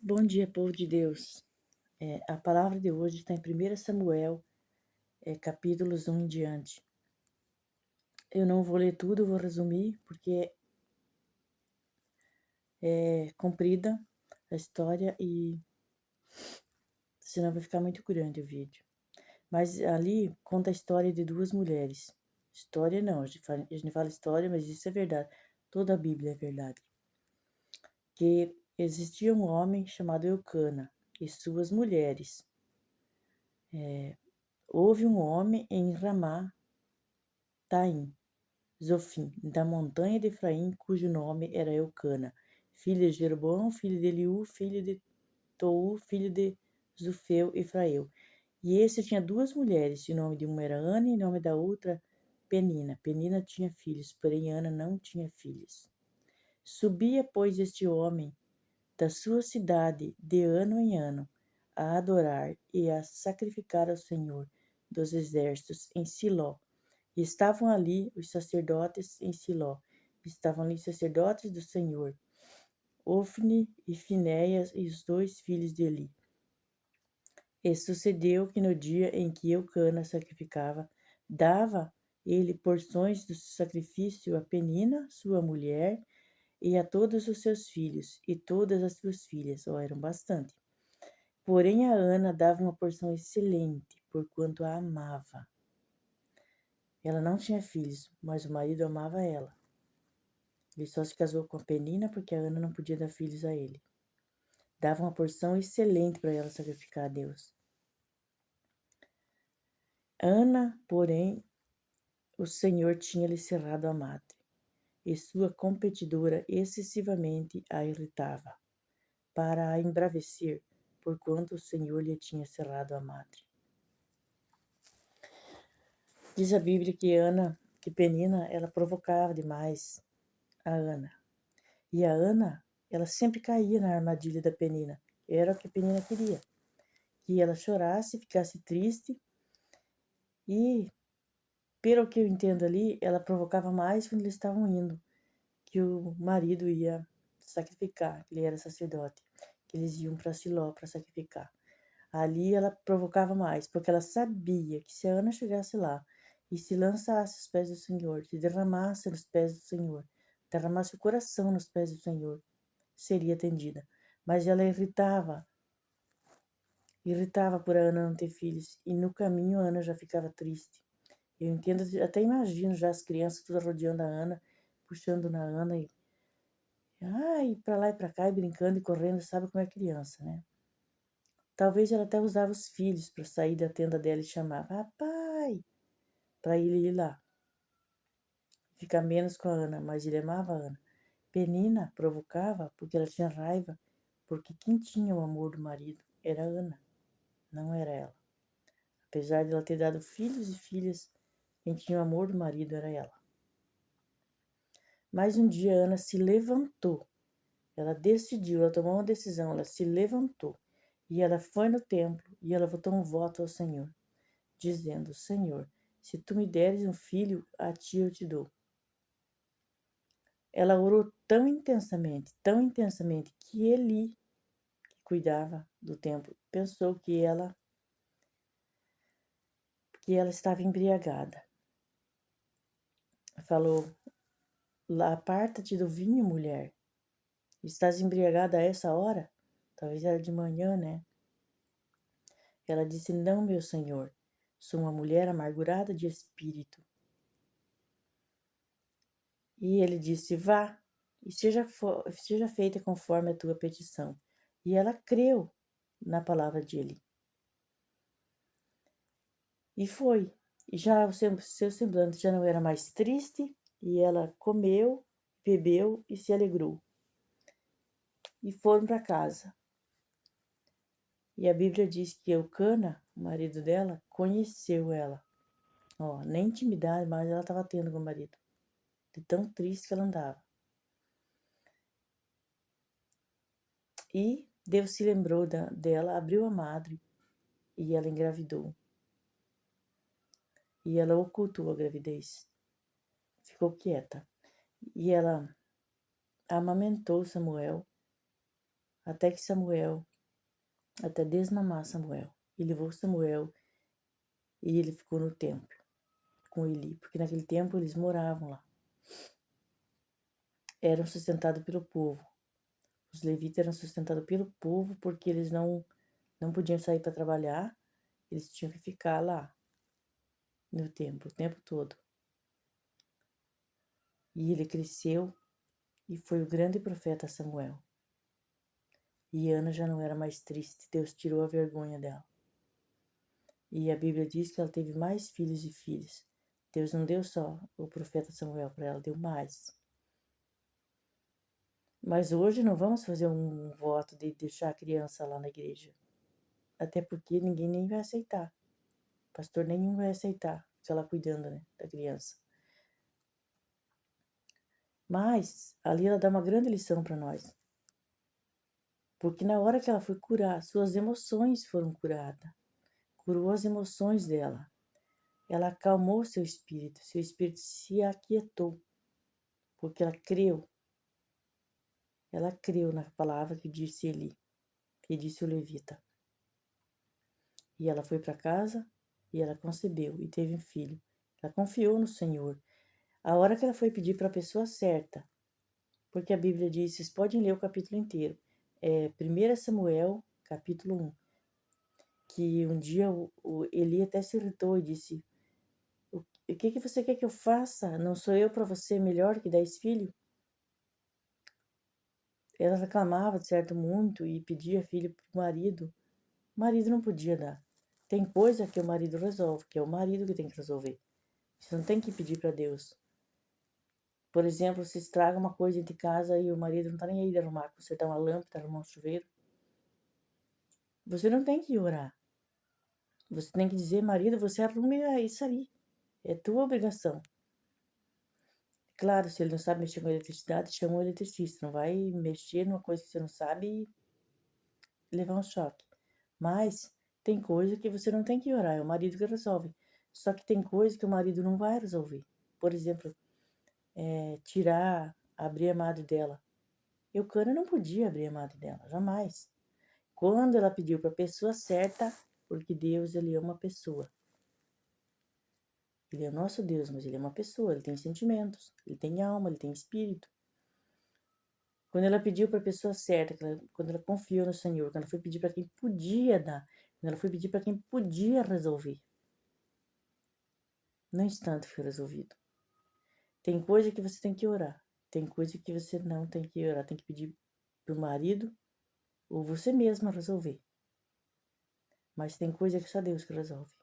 Bom dia, povo de Deus. A palavra de hoje está em 1 Samuel, capítulos 1 em diante. Eu não vou ler tudo, eu vou resumir, porque é comprida a história e senão vai ficar muito grande o vídeo. Mas ali conta a história de duas mulheres. História não, a gente fala história, mas isso é verdade. Toda a Bíblia é verdade. Que existia um homem chamado Eucana e suas mulheres. Houve um homem em Ramá, Taim, Zofim, da montanha de Efraim, cujo nome era Eucana, filho de Jeroboão, filho de Eliú, filho de Tou, filho de Zufeu e Fraeu. E esse tinha duas mulheres, e o nome de uma era Ana e o nome da outra Penina. Penina tinha filhos, porém Ana não tinha filhos. Subia, pois, este homem da sua cidade de ano em ano a adorar e a sacrificar ao Senhor dos exércitos em Siló. E estavam ali os sacerdotes em Siló. Estavam ali os sacerdotes do Senhor, Ofni e Finéias e os dois filhos de Eli. E sucedeu que no dia em que Eucana sacrificava, dava ele porções do sacrifício a Penina, sua mulher, e a todos os seus filhos, e todas as suas filhas, eram bastante. Porém a Ana dava uma porção excelente, porquanto a amava. Ela não tinha filhos, mas o marido amava ela. Ele só se casou com a Penina porque a Ana não podia dar filhos a ele. Dava uma porção excelente para ela sacrificar a Deus. Ana, porém, o Senhor tinha-lhe cerrado a madre, e sua competidora excessivamente a irritava, para a embravecer, porquanto o Senhor lhe tinha cerrado a madre. Diz a Bíblia que Penina, ela provocava demais a Ana. E a Ana, ela sempre caía na armadilha da Penina. Era o que a Penina queria. Que ela chorasse, ficasse triste. E, pelo que eu entendo ali, ela provocava mais quando eles estavam indo. Que o marido ia sacrificar, que ele era sacerdote. Que eles iam para Siló para sacrificar. Ali ela provocava mais, porque ela sabia que se a Ana chegasse lá e se lançasse aos pés do Senhor, se derramasse nos pés do Senhor, derramasse o coração nos pés do Senhor, seria atendida. Mas ela irritava por a Ana não ter filhos, e no caminho a Ana já ficava triste. Eu entendo, até imagino já as crianças todas rodeando a Ana, puxando na Ana e para lá e para cá, e brincando e correndo, sabe como é criança, né? Talvez ela até usava os filhos para sair da tenda dela e chamava, papai, para ele ir lá. Ficar menos com a Ana, mas ele amava a Ana. Penina provocava porque ela tinha raiva, porque quem tinha o amor do marido era a Ana, não era ela. Apesar de ela ter dado filhos e filhas, quem tinha o amor do marido era ela. Mas um dia a Ana se levantou. Ela decidiu, ela tomou uma decisão, ela se levantou. E ela foi no templo e ela votou um voto ao Senhor, dizendo, Senhor, se tu me deres um filho, a ti eu te dou. Ela orou tão intensamente, que Eli, que cuidava do templo, pensou que ela estava embriagada. Falou, lá, aparta-te do vinho, mulher. Estás embriagada a essa hora? Talvez era de manhã, né? Ela disse, não, meu senhor, sou uma mulher amargurada de espírito. E ele disse, vá, e seja feita conforme a tua petição. E ela creu na palavra de Eli. E foi. E já o seu semblante já não era mais triste, e ela comeu, bebeu e se alegrou. E foram para casa. E a Bíblia diz que Eucana, o marido dela, conheceu ela. Nem intimidade mais ela estava tendo com o marido. De tão triste que ela andava. E Deus se lembrou dela, abriu a madre e ela engravidou. E ela ocultou a gravidez. Ficou quieta. E ela amamentou Samuel até que Samuel, até desmamar Samuel. E levou Samuel e ele ficou no templo com Eli, porque naquele tempo eles moravam lá. Eram sustentados pelo povo. Os levitas eram sustentados pelo povo porque eles não podiam sair para trabalhar, eles tinham que ficar lá no templo o tempo todo. E ele cresceu e foi o grande profeta Samuel. E Ana já não era mais triste, Deus tirou a vergonha dela. E a Bíblia diz que ela teve mais filhos e filhas. Deus não deu só o profeta Samuel para ela, deu mais. Mas hoje não vamos fazer um voto de deixar a criança lá na igreja. Até porque ninguém nem vai aceitar. Pastor nenhum vai aceitar ficar lá cuidando, né, da criança. Mas ali ela dá uma grande lição para nós. Porque na hora que ela foi curar, suas emoções foram curadas. Curou as emoções dela. Ela acalmou seu espírito se aquietou. Porque ela creu. Ela creu na palavra que disse Eli, que disse o levita. E ela foi para casa e ela concebeu e teve um filho. Ela confiou no Senhor. A hora que ela foi pedir para a pessoa certa, porque a Bíblia diz, vocês podem ler o capítulo inteiro, 1 Samuel, capítulo 1, que um dia o Eli até se irritou e disse, o que você quer que eu faça? Não sou eu para você melhor que 10 filhos? Ela reclamava de certo muito e pedia filho para o marido. O marido não podia dar. Tem coisa que o marido resolve, que é o marido que tem que resolver. Você não tem que pedir para Deus. Por exemplo, se estraga uma coisa de casa e o marido não tá nem aí de arrumar, consertar uma lâmpada, arrumar um chuveiro. Você não tem que orar. Você tem que dizer, marido, você arrume isso ali. É tua obrigação. Claro, se ele não sabe mexer com eletricidade, chama o eletricista. Não vai mexer numa coisa que você não sabe e levar um choque. Mas tem coisa que você não tem que orar, é o marido que resolve. Só que tem coisa que o marido não vai resolver. Por exemplo, abrir a madre dela. Eucana não podia abrir a madre dela, jamais. Quando ela pediu para a pessoa certa, porque Deus, ele é uma pessoa. Ele é o nosso Deus, mas ele é uma pessoa, ele tem sentimentos, ele tem alma, ele tem espírito. Quando ela pediu para a pessoa certa, quando ela confiou no Senhor, quando ela foi pedir para quem podia dar, quando ela foi pedir para quem podia resolver, no instante foi resolvido. Tem coisa que você tem que orar, tem coisa que você não tem que orar, tem que pedir para o marido ou você mesma resolver. Mas tem coisa que só Deus que resolve.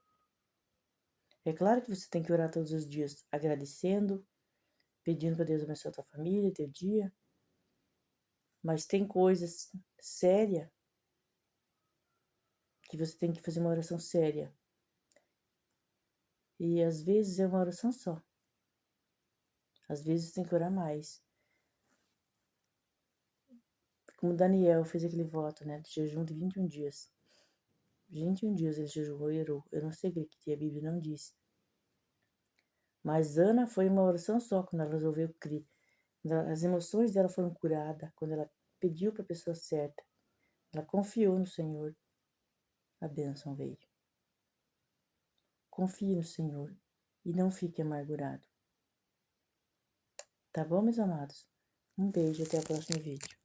É claro que você tem que orar todos os dias, agradecendo, pedindo para Deus abençoar a tua família, teu dia. Mas tem coisas sérias que você tem que fazer uma oração séria. E às vezes é uma oração só. Às vezes tem que orar mais. Como Daniel fez aquele voto, né, de jejum de 21 dias. 21 dias ele jejuou e orou. Eu não sei o que a Bíblia não disse. Mas Ana foi uma oração só quando ela resolveu crer. As emoções dela foram curadas quando ela pediu para a pessoa certa. Ela confiou no Senhor. A bênção veio. Confie no Senhor e não fique amargurado. Tá bom, meus amados? Um beijo e até o próximo vídeo.